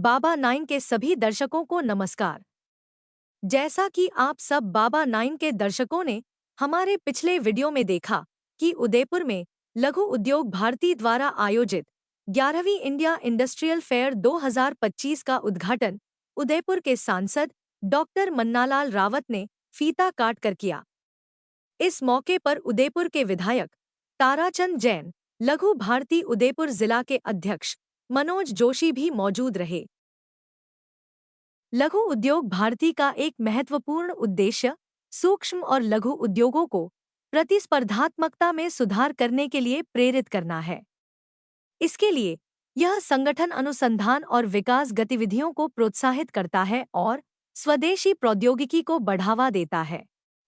बाबा 9 के सभी दर्शकों को नमस्कार। जैसा कि आप सब बाबा 9 के दर्शकों ने हमारे पिछले वीडियो में देखा कि उदयपुर में लघु उद्योग भारती द्वारा आयोजित 11वीं इंडिया इंडस्ट्रियल फेयर 2025 का उद्घाटन उदयपुर के सांसद डॉक्टर मन्नालाल रावत ने फीता काट कर किया। इस मौके पर उदयपुर के विधायक ताराचंद जैन, लघु भारती उदयपुर जिला के अध्यक्ष मनोज जोशी भी मौजूद रहे। लघु उद्योग भारती का एक महत्वपूर्ण उद्देश्य सूक्ष्म और लघु उद्योगों को प्रतिस्पर्धात्मकता में सुधार करने के लिए प्रेरित करना है। इसके लिए यह संगठन अनुसंधान और विकास गतिविधियों को प्रोत्साहित करता है और स्वदेशी प्रौद्योगिकी को बढ़ावा देता है।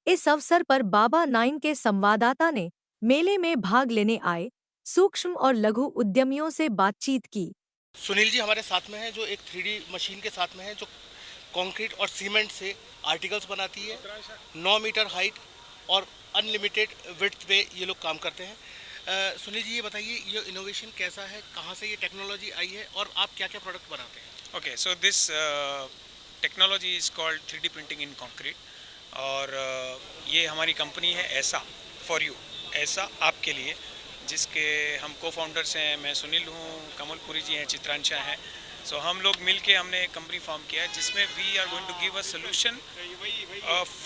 इस अवसर पर बाबा 9 के संवाददाता ने मेले में भाग लेने आए सूक्ष्म और लघु उद्यमियों से बातचीत की। सुनील जी हमारे साथ में है जो एक 3D मशीन के साथ में है जो कंक्रीट और सीमेंट से आर्टिकल्स बनाती है। 9 मीटर हाइट और अनलिमिटेड विड्थ पे ये लोग काम करते हैं। सुनील जी ये बताइए ये इनोवेशन कैसा है, कहाँ से ये टेक्नोलॉजी आई है और आप क्या क्या प्रोडक्ट बनाते हैं? Okay, so this technology is called 3D printing in concrete और ये हमारी कंपनी है ऐसा फॉर यू, ऐसा आपके लिए, जिसके हम को फाउंडर्स हैं। मैं सुनील हूँ, कमलपुरी जी हैं, चित्रांशा हैं। सो हम लोग मिलके हमने एक कंपनी फॉर्म किया है जिसमें we are going to give a solution,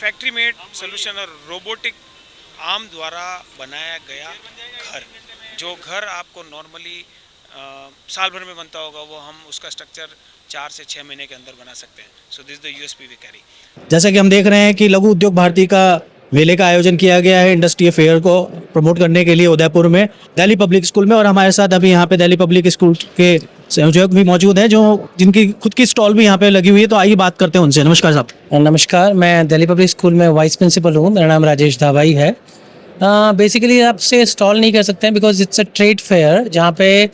factory made solution और रोबोटिक आर्म द्वारा बनाया गया घर। जो घर आपको नॉर्मली साल भर में बनता होगा वो हम उसका स्ट्रक्चर 4 से 6 महीने के अंदर बना सकते हैं। So this the USP we carry. जैसा कि हम देख रहे हैं कि लघु उद्योग भारती का मेले का आयोजन किया गया है इंडस्ट्री फेयर को प्रमोट करने के लिए उदयपुर में दिल्ली पब्लिक स्कूल में, और हमारे साथ अभी यहाँ पे दिल्ली पब्लिक स्कूल के संयोजक भी मौजूद हैं जो जिनकी खुद की स्टॉल भी यहाँ पे लगी हुई है। तो आइए बात करते हैं उनसे। नमस्कार साहब। नमस्कार, मैं दिल्ली पब्लिक स्कूल में वाइस प्रिंसिपल हूँ। मेरा नाम राजेश धाबाई है। बेसिकली आपसे स्टॉल नहीं कर सकते हैं because it's a trade fair, जहाँ पे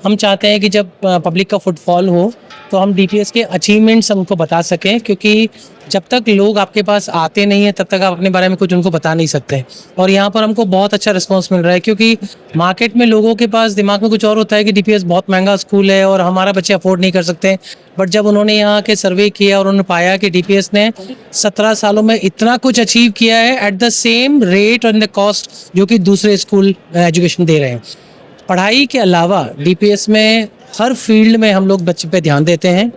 हम चाहते हैं कि जब पब्लिक का फुटफॉल हो तो हम डीटीएस के अचीवमेंट्स उनको बता सकें, क्योंकि जब तक लोग आपके पास आते नहीं हैं तब तक आप अपने बारे में कुछ उनको बता नहीं सकते। और यहाँ पर हमको बहुत अच्छा रिस्पांस मिल रहा है, क्योंकि मार्केट में लोगों के पास दिमाग में कुछ और होता है कि डीपीएस बहुत महंगा स्कूल है और हमारा बच्चे अफोर्ड नहीं कर सकते। बट जब उन्होंने यहाँ के सर्वे किया और उन्होंने पाया कि डीपीएस ने 17 सालों में इतना कुछ अचीव किया है एट द सेम रेट और इन द कॉस्ट जो कि दूसरे स्कूल एजुकेशन दे रहे हैं। पढ़ाई के अलावा डीपीएस में हर फील्ड में हम लोग बच्चे पे ध्यान देते हैं,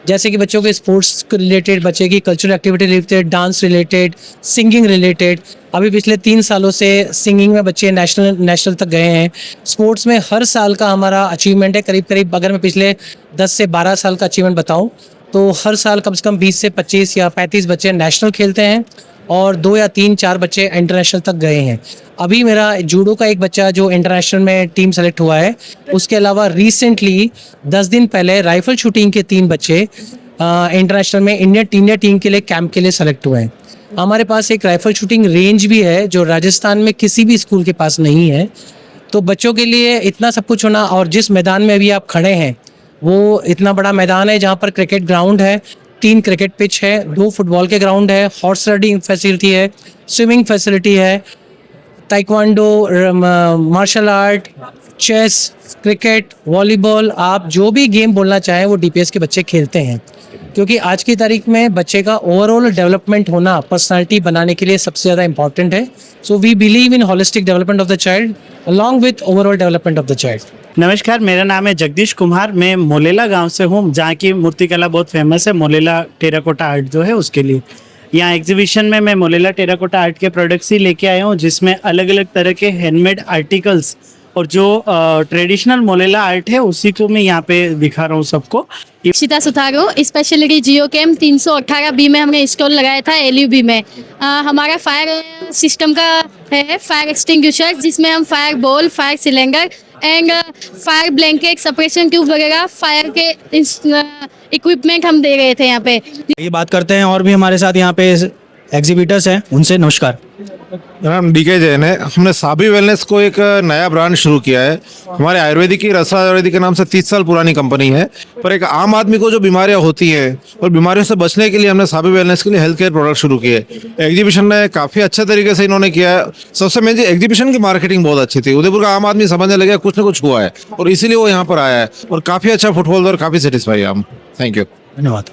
जैसे कि बच्चों के स्पोर्ट्स रिलेटेड, बच्चे की cultural activity related, dance related, singing related. अभी पिछले 3 सालों से सिंगिंग में बच्चे नेशनल तक गए हैं। स्पोर्ट्स में हर साल का हमारा अचीवमेंट है करीब अगर मैं पिछले 10 से 12 साल का अचीवमेंट बताऊं तो हर साल कम से कम 20 से 25 या 35 बच्चे नेशनल खेलते हैं और 2 या 3-4 बच्चे इंटरनेशनल तक गए हैं। अभी मेरा जूडो का एक बच्चा जो इंटरनेशनल में टीम सेलेक्ट हुआ है। उसके अलावा रिसेंटली 10 दिन पहले राइफल शूटिंग के 3 बच्चे इंटरनेशनल में इंडिया टीम के लिए कैंप के लिए सेलेक्ट हुए हैं। हमारे पास एक राइफल शूटिंग रेंज भी है जो राजस्थान में किसी भी स्कूल के पास नहीं है। तो बच्चों के लिए इतना सब कुछ होना, और जिस मैदान में अभी आप खड़े हैं वो इतना बड़ा मैदान है जहाँ पर क्रिकेट ग्राउंड है, 3 क्रिकेट पिच है, 2 फुटबॉल के ग्राउंड है, हॉर्स राइडिंग फैसिलिटी है, स्विमिंग फैसिलिटी है, taekwondo, martial art, chess, cricket, volleyball, आप जो भी गेम बोलना चाहें वो डीपीएस के बच्चे खेलते हैं। क्योंकि आज की तारीख में बच्चे का ओवरऑल डेवलपमेंट होना पर्सनालिटी बनाने के लिए सबसे ज़्यादा इंपॉर्टेंट है। So we believe in holistic development of the child along with overall development of the child. नमस्कार, मेरा नाम है जगदीश कुमार। मैं मोलेला गांव से हूं, जहां की मूर्तिकला बहुत फेमस है। मोलेला टेराकोटा आर्ट जो है उसके लिए यहाँ एग्जीबिशन में मैं मोलेला टेराकोटा आर्ट के प्रोडक्ट्स ही लेके आया हूँ, जिसमें अलग अलग तरह के हैंडमेड आर्टिकल्स और जो ट्रेडिशनल मोलेला आर्ट है उसी को मैं यहाँ पे दिखा रहा हूँ सबको। सीता सुथारो स्पेशलिटी जियो कैम 318 बी में हमने स्टॉल लगाया था एलयूबी में। हमारा फायर सिस्टम का है फायर एक्सटिंग्विशर, जिसमें हम fire ball, fire cylinder and fire blanket, separation tube वगैरह फायर के इक्विपमेंट हम दे रहे थे यहाँ पे। ये बात करते हैं और भी हमारे साथ यहाँ पे एग्जीबिटर्स हैं, उनसे नमस्कार। मेरा नाम डीके जैन है। हमने साबी वेलनेस को एक नया ब्रांड शुरू किया है। हमारे आयुर्वेदिक की रसा आयुर्वेदिक के नाम से 30 साल पुरानी कंपनी है, पर एक आम आदमी को जो बीमारियां होती हैं और बीमारियों से बचने के लिए हमने साबी वेलनेस के लिए हेल्थ केयर प्रोडक्ट शुरू किए। एग्जीबिशन में काफ़ी अच्छे तरीके से इन्होंने किया है। सबसे मेन चीज एग्जीबिशन की मार्केटिंग बहुत अच्छी थी। उदयपुर का आम आदमी समझने लगे कुछ ना कुछ हुआ है और इसीलिए वो यहाँ पर आया है और काफ़ी अच्छा फुटफॉल और काफ़ी सेटिस्फाई है हम। Thank you. धन्यवाद।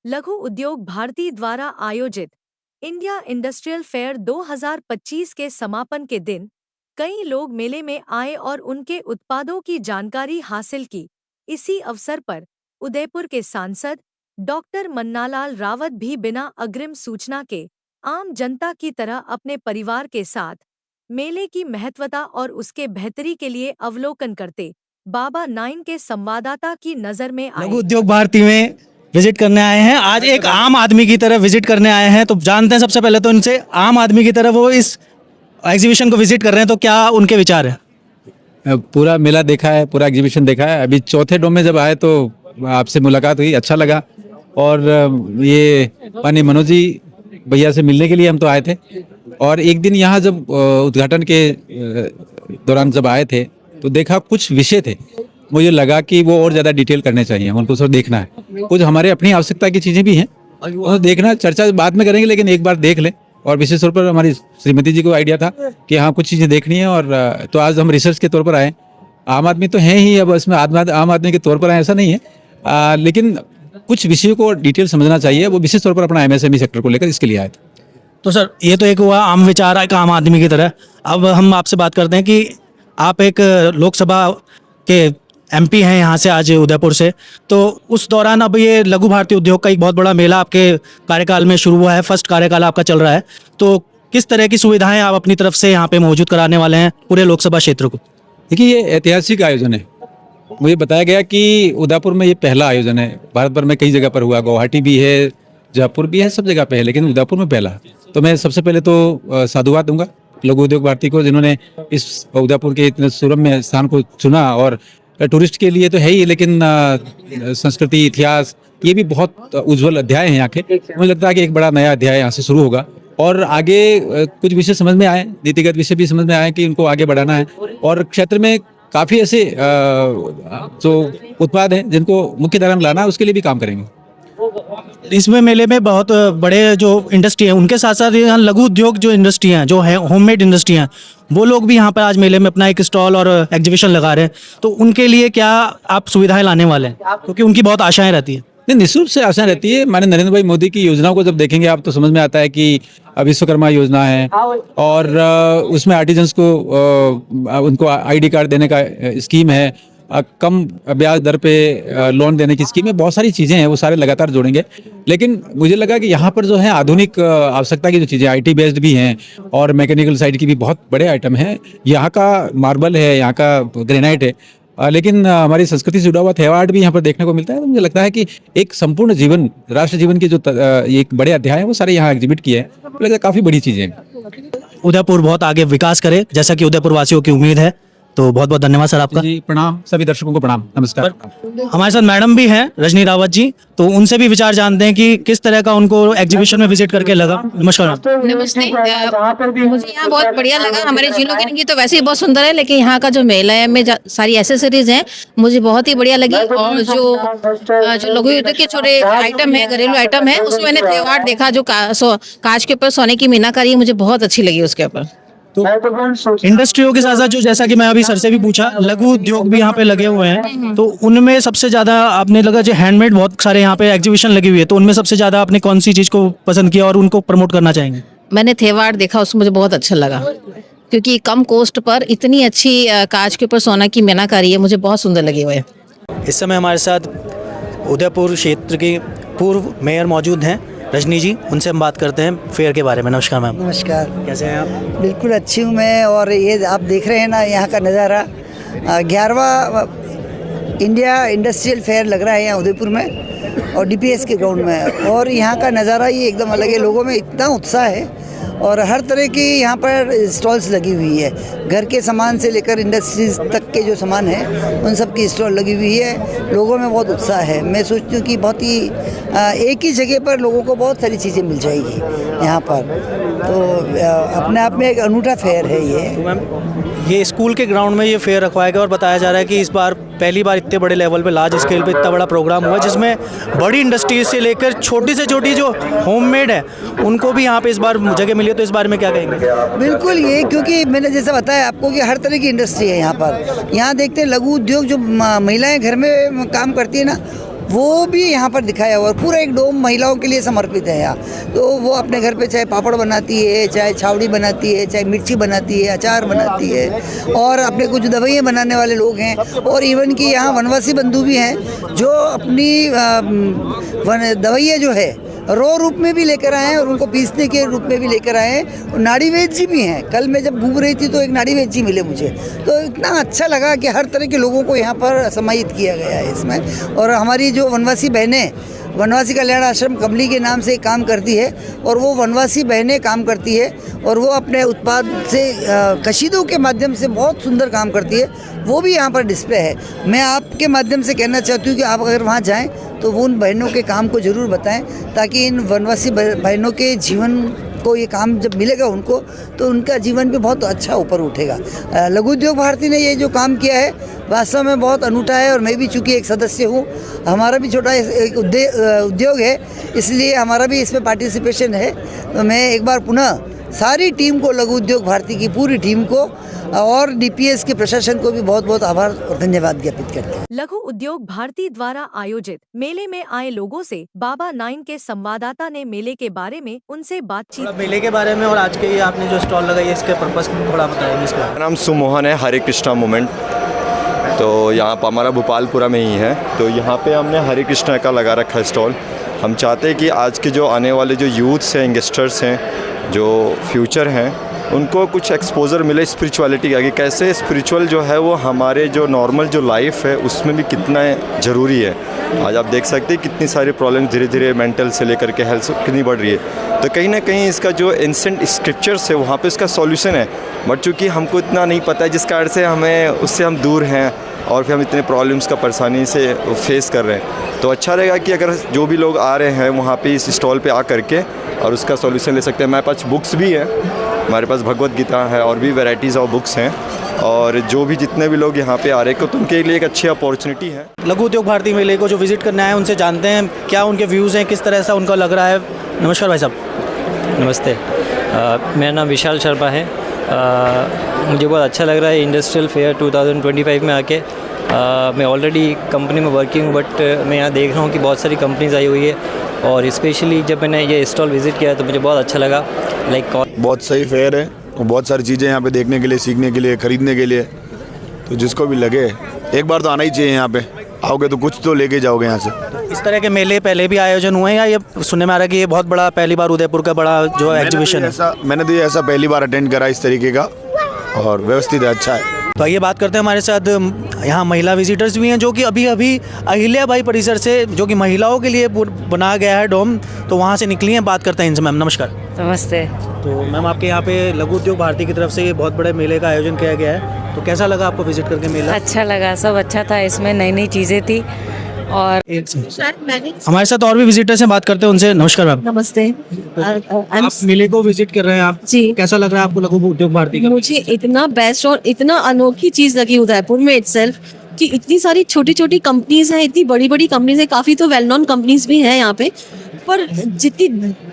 लघु उद्योग भारती द्वारा आयोजित इंडिया इंडस्ट्रियल फेयर 2025 के समापन के दिन कई लोग मेले में आए और उनके उत्पादों की जानकारी हासिल की। इसी अवसर पर उदयपुर के सांसद डॉक्टर मन्नालाल रावत भी बिना अग्रिम सूचना के आम जनता की तरह अपने परिवार के साथ मेले की महत्वता और उसके बेहतरी के लिए अवलोकन करते बाबा 9 के संवाददाता की नजर में आए। लघु उद्योग भारती में विजिट करने आए हैं, आज एक आम आदमी की तरह विजिट करने आए हैं, तो जानते हैं सबसे पहले तो इनसे, आम आदमी की तरह वो इस एग्जीबिशन को विजिट कर रहे हैं, तो क्या उनके विचार हैं? पूरा मेला देखा है, पूरा एग्जीबिशन देखा है। अभी चौथे डोम में जब आए तो आपसे मुलाकात हुई, अच्छा लगा। और ये माननीय मनोज जी भैया से मिलने के लिए हम तो आए थे। और एक दिन यहाँ जब उद्घाटन के दौरान जब आए थे तो देखा कुछ विषय थे, मुझे लगा कि वो और ज़्यादा डिटेल करने चाहिए, उनको सर देखना है। कुछ हमारे अपनी आवश्यकता की चीज़ें भी हैं, और देखना, चर्चा बाद में करेंगे, लेकिन एक बार देख लें। और विशेष तौर पर हमारी श्रीमती जी को आइडिया था कि हाँ कुछ चीज़ें देखनी है, और तो आज हम रिसर्च के तौर पर आए। आम आदमी तो हैं ही, अब इसमें आम आदमी के तौर पर आए ऐसा नहीं है, लेकिन कुछ विषयों को डिटेल समझना चाहिए, वो विशेष तौर पर अपना MSME सेक्टर को लेकर इसके लिए आए थे। तो सर ये तो एक हुआ आम विचार, एक आम आदमी की तरह। अब हम आपसे बात करते हैं कि आप एक लोकसभा के MP हैं यहाँ से, आज उदयपुर से, तो उस दौरान अब ये लघु भारतीय उद्योग का एक बहुत बड़ा मेला आपके कार्यकाल में शुरू हुआ है, फर्स्ट कार्यकाल आपका चल रहा है, तो किस तरह की सुविधाएं आप अपनी तरफ से यहाँ पे मौजूद कराने वाले हैं पूरे लोकसभा क्षेत्र को? देखिए, ये ऐतिहासिक आयोजन है। मुझे बताया गया कि उदयपुर में ये पहला आयोजन है। भारत भर में कई जगह पर हुआ, गुवाहाटी भी है, जयपुर भी है, सब जगह पे है, लेकिन उदयपुर में पहला। तो मैं सबसे पहले तो साधुवाद दूंगा लघु उद्योग भारती को, जिन्होंने इस उदयपुर के इतने सुरम्य स्थान को चुना। और टूरिस्ट के लिए तो है ही, लेकिन संस्कृति, इतिहास, ये भी बहुत उज्जवल अध्याय हैं यहाँ के। मुझे लगता है कि एक बड़ा नया अध्याय यहाँ से शुरू होगा, और आगे कुछ विषय समझ में आए, नीतिगत विषय भी समझ में आए कि उनको आगे बढ़ाना है। और क्षेत्र में काफ़ी ऐसे जो उत्पाद हैं जिनको मुख्य धारा में लाना है, उसके लिए भी काम करेंगे। इसमें मेले में बहुत बड़े जो इंडस्ट्री हैं, उनके साथ साथ यहाँ लघु उद्योग जो इंडस्ट्री हैं, जो है होममेड इंडस्ट्री हैं, वो लोग भी यहाँ पर आज मेले में अपना एक स्टॉल और एग्जीबिशन लगा रहे हैं, तो उनके लिए क्या आप सुविधाएं लाने वाले हैं? क्योंकि उनकी बहुत आशाएं रहती हैं। नहीं, निःशुल्क से आशा रहती है। माननीय नरेंद्र भाई मोदी की योजनाओं को जब देखेंगे आप, तो समझ में आता है कि विश्वकर्मा योजना है, और उसमें आर्टिजन्स को उनको ID कार्ड देने का स्कीम है, कम ब्याज दर पे लोन देने की स्कीम है, बहुत सारी चीज़ें हैं, वो सारे लगातार जोड़ेंगे। लेकिन मुझे लगा कि यहाँ पर जो है आधुनिक आवश्यकता की जो चीज़ें IT बेस्ड भी हैं, और मैकेनिकल साइड की भी बहुत बड़े आइटम हैं। यहाँ का मार्बल है, यहाँ का ग्रेनाइट है, लेकिन हमारी संस्कृति से जुड़ा हुआ थेवार्ड भी यहाँ पर देखने को मिलता है। तो मुझे लगता है कि एक संपूर्ण जीवन, राष्ट्र जीवन के जो एक बड़े अध्याय हैं, वो सारे यहाँ एग्जिबिट किए हैं। मुझे लगता है काफ़ी बड़ी चीज़ें हैं। उदयपुर बहुत आगे विकास करे, जैसा कि उदयपुर वासियों की उम्मीद है। तो बहुत बहुत धन्यवाद सर आपका। जी प्रणाम, सभी दर्शकों को प्रणाम, नमस्कार। हमारे साथ मैडम भी हैं, रजनी रावत जी, तो उनसे भी विचार जानते हैं कि किस तरह का उनको एग्जीबिशन में विजिट करके लगा। नमस्कार। नमस्ते। मुझे यहाँ बहुत बढ़िया लगा। हमारे जिलों के रंगी तो वैसे ही बहुत सुंदर है, लेकिन यहाँ का जो मेला है में सारी एसेसरीज हैं, मुझे बहुत ही बढ़िया लगी। और जो लघु उद्योग के छोटे आइटम है, घरेलू आइटम है, उसमें मैंने त्योहार देखा, जो कांच के ऊपर सोने की मीनाकारी मुझे बहुत अच्छी लगी उसके ऊपर। तो इंडस्ट्रियों के साथ साथ जो, जैसा कि मैं अभी सर से भी पूछा, लघु उद्योग भी यहाँ पे लगे हुए हैं, तो उनमें सबसे ज्यादा आपने लगा जो हैंडमेड बहुत सारे यहाँ पे एग्जीबिशन लगी हुई है, तो उनमें सबसे ज्यादा आपने कौन सी चीज को पसंद किया और उनको प्रमोट करना चाहेंगे? मैंने त्योहार देखा, उसमें मुझे बहुत अच्छा लगा, क्योंकि कम कॉस्ट पर इतनी अच्छी कांच के ऊपर सोना की मीनाकारी है, मुझे बहुत सुंदर लगी हुई है। इस समय हमारे साथ उदयपुर क्षेत्र के पूर्व मेयर मौजूद हैं, रजनी जी, उनसे हम बात करते हैं फेयर के बारे में। नमस्कार मैम। नमस्कार। कैसे हैं आप? बिल्कुल अच्छी हूँ मैं। और ये आप देख रहे हैं ना, यहाँ का नज़ारा 11वां इंडिया इंडस्ट्रियल फेयर लग रहा है यहाँ उदयपुर में, और DPS के ग्राउंड में। और यहाँ का नज़ारा ये एकदम अलग है, लोगों में इतना उत्साह है, और हर तरह की यहाँ पर स्टॉल्स लगी हुई है। घर के सामान से लेकर इंडस्ट्रीज तक के जो सामान है, उन सब की स्टॉल लगी हुई है। लोगों में बहुत उत्साह है। मैं सोचती हूँ कि बहुत ही एक ही जगह पर लोगों को बहुत सारी चीज़ें मिल जाएगी यहाँ पर। तो अपने आप में एक अनूठा फेयर है ये। तो मैम, ये स्कूल के ग्राउंड में ये फेयर रखवाया गया, और बताया जा रहा है कि इस बार पहली बार इतने बड़े लेवल पे, लार्ज स्केल पे इतना बड़ा प्रोग्राम हुआ, जिसमें बड़ी इंडस्ट्रीज से लेकर छोटी से छोटी जो होममेड है, उनको भी यहाँ पे इस बार जगह मिली है। तो इस बारे में क्या कहेंगे? बिल्कुल ये, क्योंकि मैंने जैसा बताया आपको कि हर तरह की इंडस्ट्री है यहाँ पर। यहाँ देखते हैं लघु उद्योग, जो महिलाएं घर में काम करती है ना, वो भी यहाँ पर दिखाया हुआ है। पूरा एक डोम महिलाओं के लिए समर्पित है यहाँ। तो वो अपने घर पे चाहे पापड़ बनाती है, चाहे छावड़ी बनाती है, चाहे मिर्ची बनाती है, अचार बनाती है, और अपने कुछ दवाइयाँ बनाने वाले लोग हैं। और इवन कि यहाँ वनवासी बंधु भी हैं जो अपनी दवाइयाँ जो है रॉ रूप में भी लेकर आए हैं और उनको पीसने के रूप में भी लेकर आए हैं। और नाड़ी वैद्य जी भी हैं। कल मैं जब घूम रही थी तो एक नाड़ी वैद्य जी मिले मुझे, तो इतना अच्छा लगा कि हर तरह के लोगों को यहाँ पर समाहित किया गया है इसमें। और हमारी जो वनवासी बहनें वनवासी कल्याण आश्रम कमली के नाम से काम करती है, और वो वनवासी बहनें काम करती है और वो अपने उत्पाद से कशीदों के माध्यम से बहुत सुंदर काम करती है। वो भी यहाँ पर डिस्प्ले है। मैं आपके माध्यम से कहना चाहती हूँ कि आप अगर वहाँ जाएं तो वो उन बहनों के काम को ज़रूर बताएं, ताकि इन वनवासी बहनों के जीवन को ये काम जब मिलेगा उनको, तो उनका जीवन भी बहुत अच्छा ऊपर उठेगा। लघु उद्योग भारती ने ये जो काम किया है वास्तव में बहुत अनूठा है। और मैं भी चूँकि एक सदस्य हूँ, हमारा भी छोटा एक उद्योग है, इसलिए हमारा भी इसमें पार्टिसिपेशन है। तो मैं एक बार पुनः सारी टीम को, लघु उद्योग भारती की पूरी टीम को और डीपीएस के प्रशासन को भी बहुत बहुत आभार और धन्यवाद ज्ञापित करते हैं। लघु उद्योग भारती द्वारा आयोजित मेले में आए लोगों से बाबा 9 के संवाददाता ने मेले के बारे में उनसे बातचीत। मेले के बारे में और आज के ये आपने जो स्टॉल लगाई है इसके पर्पस थोड़ा बताएंगे इसका। मेरा नाम सुमोहन है, हरे कृष्णा मूवमेंट। तो यहाँ पर हमारा भोपालपुरा में ही है। तो यहाँ पे हमने हरे कृष्णा का लगा रखा है स्टॉल। हम चाहते हैं कि आज के जो आने वाले जो यूथ्स हैं, यंगस्टर्स हैं, जो फ्यूचर हैं, उनको कुछ एक्सपोजर मिले स्पिरिचुअलिटी का, कि कैसे स्पिरिचुअल जो है वो हमारे जो नॉर्मल जो लाइफ है उसमें भी कितना ज़रूरी है। आज आप देख सकते हैं कितनी सारी प्रॉब्लम धीरे धीरे मेंटल से लेकर के हेल्थ कितनी बढ़ रही है। तो कहीं ना कहीं इसका जो एंसेंट स्क्रिप्चर्स है वहाँ पे इसका सॉल्यूशन है, बट चूँकि हमको इतना नहीं पता है जिस कारण से हमें उससे हम दूर हैं और फिर हम इतने प्रॉब्लम्स का परेशानी से फेस कर रहे हैं। तो अच्छा रहेगा कि अगर जो भी लोग आ रहे हैं वहाँ पे इस स्टॉल पे आ करके और उसका सॉल्यूशन ले सकते हैं। हमारे पास बुक्स भी हैं, हमारे पास भगवत गीता है और भी वैराइटीज़ ऑफ बुक्स हैं। और जो भी जितने भी लोग यहाँ पे आ रहे हैं तो उनके लिए एक अच्छी अपॉर्चुनिटी है। लघु उद्योग भारती मेले को जो विजिट करना है उनसे जानते हैं क्या उनके व्यूज़ हैं, किस तरह से उनको लग रहा है। नमस्कार भाई साहब। नमस्ते, मेरा नाम विशाल शर्मा है। मुझे बहुत अच्छा लग रहा है इंडस्ट्रियल फेयर 2025 में आके। मैं ऑलरेडी कंपनी में वर्किंग हूँ, बट मैं यहाँ देख रहा हूँ कि बहुत सारी कंपनीज आई हुई है, और स्पेशली जब मैंने ये स्टॉल विज़िट किया तो मुझे बहुत अच्छा लगा। बहुत सही फेयर है और बहुत सारी चीज़ें यहाँ पे देखने के लिए, सीखने के लिए, ख़रीदने के लिए। तो जिसको भी लगे एक बार तो आना ही चाहिए। यहाँ पे आओगे तो कुछ तो लेके जाओगे यहाँ से। इस तरह के मेले पहले भी आयोजन हुए हैं या ये सुनने में आ रहा है कि ये बहुत बड़ा पहली बार उदयपुर का बड़ा जो एग्जीबिशन है? मैंने तो ये ऐसा पहली बार अटेंड करा इस तरीके का, और व्यवस्थित है, अच्छा है। तो आइए बात करते हैं, हमारे साथ यहाँ महिला विजिटर्स भी हैं जो कि अभी अभी अहिल्याबाई परिसर से, जो कि महिलाओं के लिए बनाया गया है डोम, तो वहाँ से निकली हैं। बात करते हैं इनसे। मैम नमस्कार। नमस्ते। तो मैम आपके यहाँ पे लघु उद्योग भारती की तरफ से ये बहुत बड़े मेले का आयोजन किया गया है, तो कैसा लगा आपको विजिट करके मेला? अच्छा लगा, सब अच्छा था, इसमें नई नई चीज़ें थी। और हमारे साथ और भी विजिटर्स हैं, बात करते हैं उनसे। नमस्कार मैम। नमस्ते। आप मेले को विजिट कर रहे हैं आप जी, कैसा लग रहा है आपको लघु उद्योग भारती का? मुझे इतना बेस्ट और इतना अनोखी चीज़ लगी उदयपुर में इटसेल्फ, कि इतनी सारी छोटी छोटी कंपनीज हैं, इतनी बड़ी बड़ी कंपनीज हैं, काफ़ी तो वेल नोन कंपनीज भी हैं यहाँ पे, पर जितनी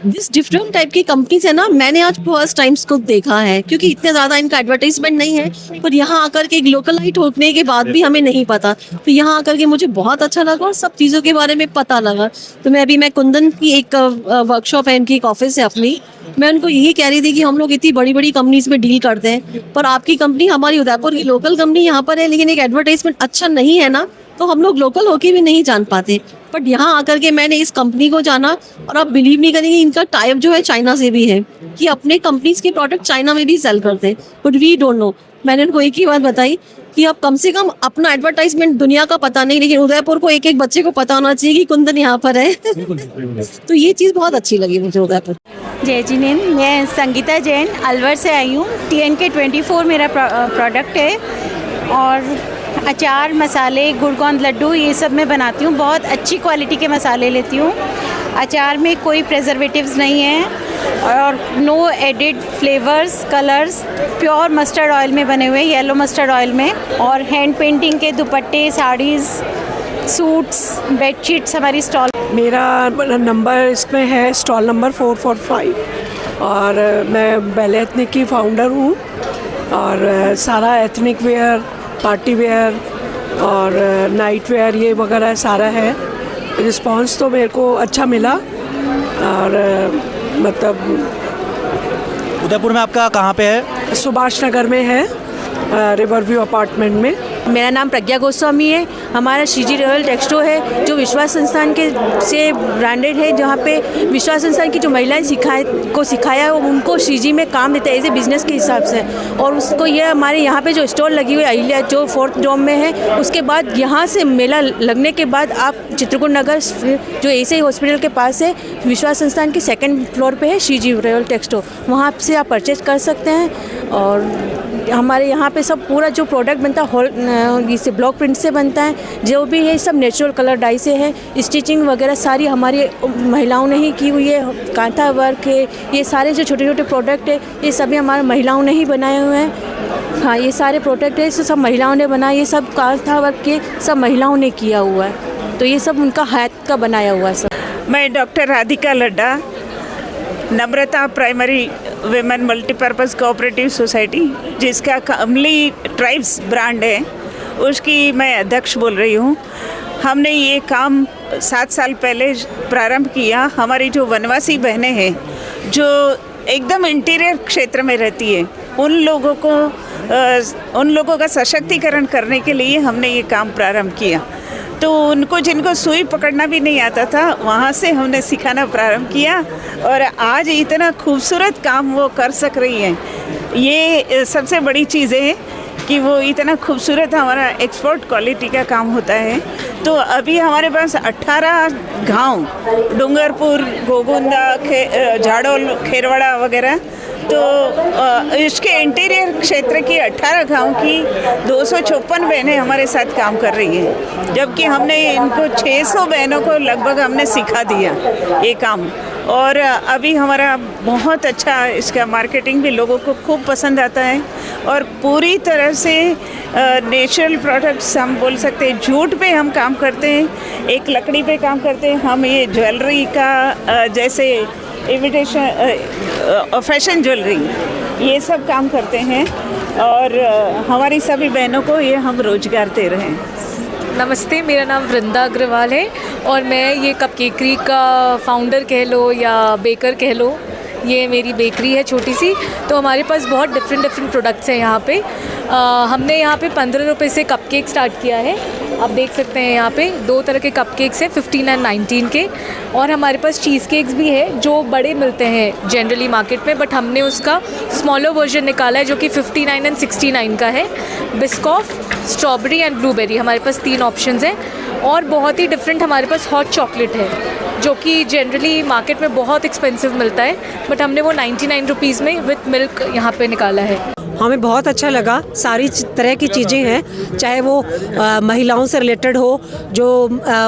जिस डिफरेंट टाइप की कंपनीज है ना, मैंने आज फर्स्ट टाइम्स को देखा है, क्योंकि इतने ज़्यादा इनका एडवर्टाइजमेंट नहीं है। पर यहाँ आकर के एक लोकलाइट होने के बाद भी हमें नहीं पता, तो यहाँ आकर के मुझे बहुत अच्छा लगा और सब चीज़ों के बारे में पता लगा। तो मैं कुंदन की एक वर्कशॉप है, इनकी एक ऑफिस है अपनी, मैं उनको यही कह रही थी कि हम लोग इतनी बड़ी बड़ी कंपनीज में डील करते हैं, पर आपकी कंपनी, हमारी उदयपुर की लोकल कंपनी यहाँ पर है, लेकिन एक एडवर्टाइजमेंट अच्छा नहीं है ना, तो हम लोग लोकल होके भी नहीं जान पाते। बट यहाँ आकर के मैंने इस कंपनी को जाना, और आप बिलीव नहीं करेंगे, इनका टाइप जो है चाइना से भी है, कि अपने कंपनीज के प्रोडक्ट चाइना में भी सेल करते हैं, बट वी डोंट नो। मैंने उनको एक ही बात बताई कि आप कम से कम अपना एडवर्टाइजमेंट दुनिया का पता नहीं, लेकिन उदयपुर को एक एक बच्चे को पता होना चाहिए कि कुंदन यहाँ पर है। तो ये चीज़ बहुत अच्छी लगी मुझे उदयपुर। जय जिनेन, मैं संगीता जैन अलवर से आई हूँ। TNK 24 मेरा प्रोडक्ट है, और अचार, मसाले, गुड़गोंद लड्डू, ये सब मैं बनाती हूँ। बहुत अच्छी क्वालिटी के मसाले लेती हूँ। अचार में कोई प्रिजर्वेटिव्स नहीं है, और no added flavours, colours, pure mustard oil में बने हुए, येलो मस्टर्ड ऑयल में। और हैंड पेंटिंग के दुपट्टे, साड़ीज़, सूट्स, बेडशीट्स हमारी स्टॉल। मेरा नंबर इसमें है स्टॉल नंबर 445, और मैं बेले एथनिक की फाउंडर हूँ, और सारा एथनिक वेयर, पार्टी वेयर और नाइट वेयर ये वगैरह सारा है। रिस्पांस तो मेरे को अच्छा मिला और मतलब उदयपुर में आपका कहाँ पे है? सुभाष नगर में है, रिवर व्यू अपार्टमेंट में। मेरा नाम प्रज्ञा गोस्वामी है। हमारा श्रीजी रॉयल टेक्सटो है जो विश्वास संस्थान के से ब्रांडेड है, जहाँ पे विश्वास संस्थान की जो महिलाएं सिखाया है उनको श्रीजी में काम देते हैं एज ए बिजनेस के हिसाब से। और उसको ये हमारे यहाँ पे जो स्टॉल लगी हुई है अहिल्या जो 4th डोम में है, उसके बाद यहाँ से मेला लगने के बाद आप चित्रकूट नगर जो एसआई हॉस्पिटल के पास है, विश्वास संस्थान के 2nd फ्लोर पे है श्रीजी रॉयल टेक्सटो, वहाँ से आप परचेज कर सकते हैं। और हमारे यहाँ पे सब पूरा जो प्रोडक्ट बनता है इससे ब्लॉक प्रिंट से बनता है, जो भी है सब नेचुरल कलर डाई से है। स्टिचिंग वगैरह सारी हमारी महिलाओं ने ही की हुई है। कांथा वर्क है, ये सारे जो छोटे छोटे प्रोडक्ट है ये सभी हमारी महिलाओं ने ही बनाए हुए हैं। हाँ, ये सारे प्रोडक्ट है सब महिलाओं ने बनाए, ये सब कांथा वर्क के सब महिलाओं ने किया हुआ है, तो ये सब उनका हाथ का बनाया हुआ है सब। मैं doctor Radhika Ladda, Namrata primary women multipurpose cooperative society जिसका कमली ट्राइब्स ब्रांड है, उसकी मैं अध्यक्ष बोल रही हूँ। हमने ये काम 7 साल पहले प्रारंभ किया। हमारी जो वनवासी बहनें हैं जो एकदम इंटीरियर क्षेत्र में रहती है, उन लोगों का सशक्तिकरण करने के लिए हमने ये काम प्रारंभ किया। तो उनको जिनको सुई पकड़ना भी नहीं आता था, वहाँ से हमने सिखाना प्रारंभ किया और आज इतना खूबसूरत काम वो कर सक रही हैं। ये सबसे बड़ी चीज़ है कि वो इतना खूबसूरत हमारा एक्सपोर्ट क्वालिटी का काम होता है। तो अभी हमारे पास 18 गांव, डूंगरपुर, गोगुंदा, झाड़ोल, खेरवाड़ा वगैरह, तो इसके इंटीरियर क्षेत्र की 18 गांव की 256 बहनें हमारे साथ काम कर रही हैं, जबकि हमने इनको 600 बहनों को लगभग हमने सिखा दिया ये काम। और अभी हमारा बहुत अच्छा इसका मार्केटिंग भी लोगों को खूब पसंद आता है और पूरी तरह से नेचुरल प्रोडक्ट्स हम बोल सकते हैं। जूट पे हम काम करते हैं, एक लकड़ी पे काम करते हैं। हम ये ज्वेलरी का जैसे इमिटेशन फैशन ज्वेलरी ये सब काम करते हैं और हमारी सभी बहनों को ये हम रोजगार दे रहे हैं। नमस्ते, मेरा नाम वृंदा अग्रवाल है और मैं ये कपकेकरी का फाउंडर कह लो या बेकर कह लो, ये मेरी बेकरी है छोटी सी। तो हमारे पास बहुत डिफरेंट प्रोडक्ट्स हैं यहाँ पे। हमने यहाँ पे 15 रुपये से कपकेक स्टार्ट किया है। आप देख सकते हैं यहाँ पे 2 तरह के कपकेक्स हैं, 15 और 19 के। और हमारे पास चीज़ केक्स भी है जो बड़े मिलते हैं जनरली मार्केट में, बट हमने उसका स्मॉलर वर्जन निकाला है जो कि 59 और 69 का है। बिस्कॉफ, स्ट्रॉबेरी एंड ब्लूबेरी, हमारे पास 3 ऑप्शंस हैं। और बहुत ही डिफरेंट हमारे पास हॉट चॉकलेट है जो कि जनरली मार्केट में बहुत एक्सपेंसिव मिलता है, बट हमने वो 99 रुपीज़ में विथ मिल्क यहाँ पे निकाला है। हमें बहुत अच्छा लगा। सारी तरह की चीज़ें हैं, चाहे वो महिलाओं से रिलेटेड हो, जो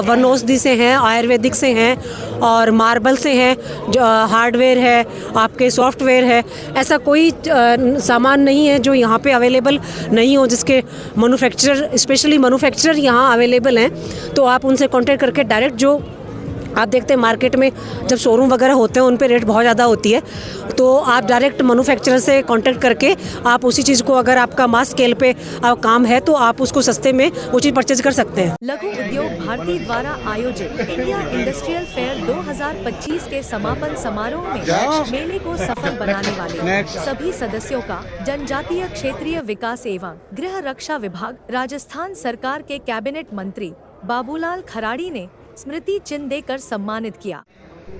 वन औषधि से हैं, आयुर्वेदिक से हैं और मार्बल से हैं, जो हार्डवेयर है, आपके सॉफ्टवेयर है। ऐसा कोई सामान नहीं है जो यहाँ पे अवेलेबल नहीं हो, जिसके मैन्युफैक्चरर, स्पेशली मैन्युफैक्चरर यहाँ अवेलेबल हैं। तो आप उनसे कॉन्टेक्ट करके डायरेक्ट, जो आप देखते हैं मार्केट में जब शोरूम वगैरह होते हैं उन पे रेट बहुत ज़्यादा होती है, तो आप डायरेक्ट मैन्युफैक्चरर से कांटेक्ट करके आप उसी चीज़ को, अगर आपका मास स्केल पे काम है तो आप उसको सस्ते में वो चीज़ परचेज कर सकते हैं। लघु उद्योग भारती द्वारा आयोजित इंडिया इंडस्ट्रियल फेयर 2025 के समापन समारोह में मेले को सफल बनाने वाले सभी सदस्यों का जनजातीय क्षेत्रीय विकास एवं गृह रक्षा विभाग राजस्थान सरकार के कैबिनेट मंत्री बाबूलाल खराड़ी ने स्मृति चिन्ह देकर सम्मानित किया।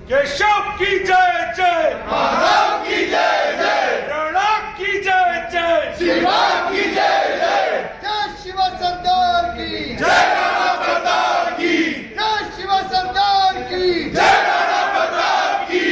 केशव की जय जय, महाराव की जय जय, रणक की जय जय, शिवा की जय जय, जय शिवा सरदार की जय, राणा प्रताप की जय, शिवा सरदार की जय, राणा प्रताप की।